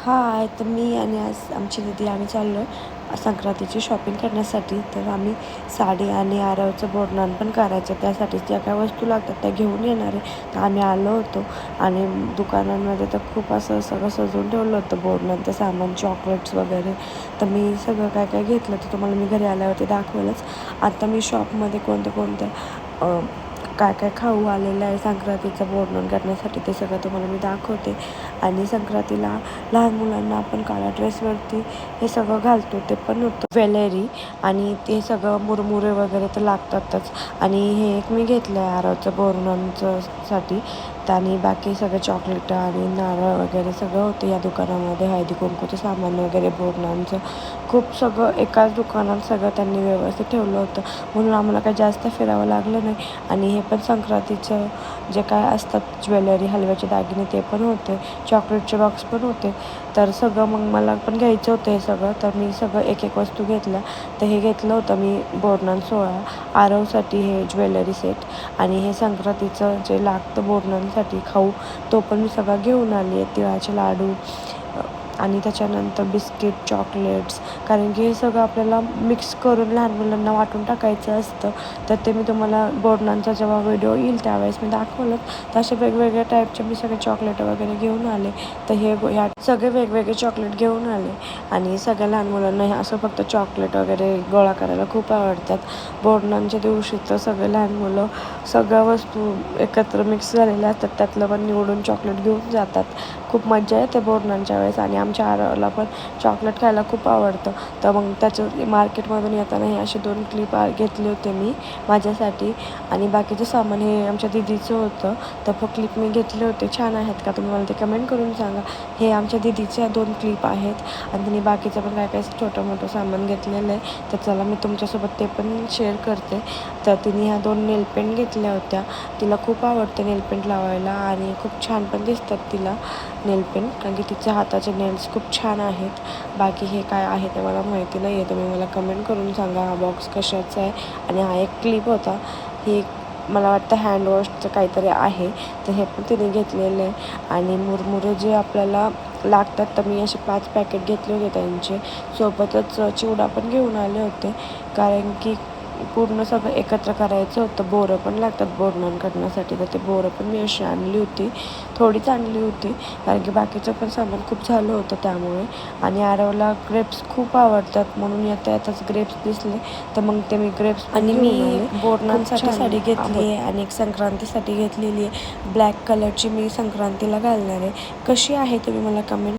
हाय, तर मी आणि आज आमची दीदी आम्ही चाललो आहे संक्रांतीची शॉपिंग करण्यासाठी. तर आम्ही साडी आणि आरवचं बोरन्हाण पण करायचं, त्यासाठी ज्या काय वस्तू लागतात त्या घेऊन येणार आहे. तर आम्ही आलो होतो आणि दुकानांमध्ये तर खूप असं सगळं सजवून ठेवलं होतं बोरन्हाणचं सामान, चॉकलेट्स वगैरे. तर मी सगळं काय काय घेतलं तर तुम्हाला मी घरी आल्यावरती दाखवेलच. आता मी शॉपमध्ये कोणत्या काय काय खाऊ आलेलं आहे संक्रांतीचं बोरन्हाण करण्यासाठी ते सगळं तुम्हाला मी दाखवते. आणि संक्रांतीला लहान मुलांना आपण काळा ड्रेसवरती हे सगळं घालतो, ते पण होतं ज्वेलरी. आणि ते सगळं मुरमुरे वगैरे तर लागतातच. आणि हे एक मी घेतलं आहे आरवचं बोरन्हाणचं साठी. आणि बाकी सगळं चॉकलेट आणि नारळ वगैरे सगळं होतं या दुकानामध्ये. हळदी कुंकूचं सामान वगैरे बोरन्हाणचं खूप सगळं एकाच दुकानात सगळं त्यांनी व्यवस्थित ठेवलं होतं, म्हणून आम्हाला काही जास्त फिरावं लागलं नाही. आणि हे पण संक्रांतीचं जे काय असतात ज्वेलरी, हलव्याचे दागिने ते पण होते, चॉकलेटचे बॉक्स पण होते. तर सगळं मग मला पण घ्यायचं होतं हे सगळं, तर मी सगळं एक एक वस्तू घेतल्या. तर हे घेतलं होतं मी बोरन्हाण सोहळा, आरवसाठी हे ज्वेलरी सेट. आणि हे संक्रांतीचं जे लागतं बोरन्हाणसाठी खाऊ तो पण मी सगळं घेऊन आली आहे. तिळाचे लाडू आणि त्याच्यानंतर बिस्किट, चॉकलेट्स, कारण की हे सगळं आपल्याला मिक्स करून लहान मुलांना वाटून टाकायचं असतं. तर ते मी तुम्हाला बोरन्हाणचा जेव्हा व्हिडिओ येईल त्यावेळेस मी दाखवलं. तर असे वेगवेगळ्या टाईपचे मी सगळे चॉकलेट वगैरे घेऊन आले. तर ह्या सगळे वेगवेगळे चॉकलेट घेऊन आले. आणि सगळ्या लहान मुलांना हे असं फक्त चॉकलेट वगैरे गोळा करायला खूप आवडतात. बोरन्हाणच्या दिवशी तर सगळे लहान मुलं सगळ्या वस्तू एकत्र मिक्स झालेल्या असतात, त्यातलं पण निवडून चॉकलेट घेऊन जातात. खूप मजा येते बोरन्हाणच्या वेळेस. आणि आमच्या आरवला पण चॉकलेट खायला खूप आवडतं. तर मग त्याचं मार्केटमधून येताना हे असे 2 क्लिप घेतले होते मी माझ्यासाठी. आणि बाकीचं सामान हे आमच्या दीदीचं होतं. तर क्लिप मी घेतले होते. छान आहेत का, तुम्ही मला ते कमेंट करून सांगा. हे आमच्या दीदीच्या 2 क्लिप आहेत. आणि त्यांनी बाकीचं पण काय काय छोटं मोठं सामान घेतलेलं आहे. तर चला मी तुमच्यासोबत ते पण शेअर करते. तर तिने ह्या 2 नेलपेंट घेतल्या होत्या. तिला खूप आवडते नेलपेंट लावायला आणि खूप छान पण दिसतात तिला नेलपेंट, कारण की तिच्या हाताचे नेल्स खूप छान आहेत. बाकी हे काय आहे ते मला माहिती नाही आहे, तुम्ही मला कमेंट करून सांगा हा बॉक्स कशाचा आहे. आणि हा एक क्लिप होता, ही मला वाटतं हँडवॉशचं काहीतरी आहे. तर हे पण तिने घेतलेलं आहे. आणि मुरमुरे जे आपल्याला लागतात, तर मी असे 5 पॅकेट घेतले होते त्यांचे. सोबतच चिवडा पण घेऊन आले होते, कारण की पूर्ण सगळं एकत्र करायचं होतं. बोरं पण लागतात बोरन्हाण करण्यासाठी, तर ते बोरं पण मी अशी आणली होती, थोडीच आणली होती, कारण की बाकीचं पण सामान खूप झालं होतं त्यामुळे. आणि आरवला ग्रेप्स खूप आवडतात, म्हणून येता येताच ग्रेप्स दिसले तर मग ते मी ग्रेप्स आणि मी बोरन्हाणसाठी साडी घेतली आहे आणि एक संक्रांतीसाठी घेतलेली आहे ब्लॅक कलरची. मी संक्रांतीला घालणार आहे. कशी आहे तुम्ही मला कमेंट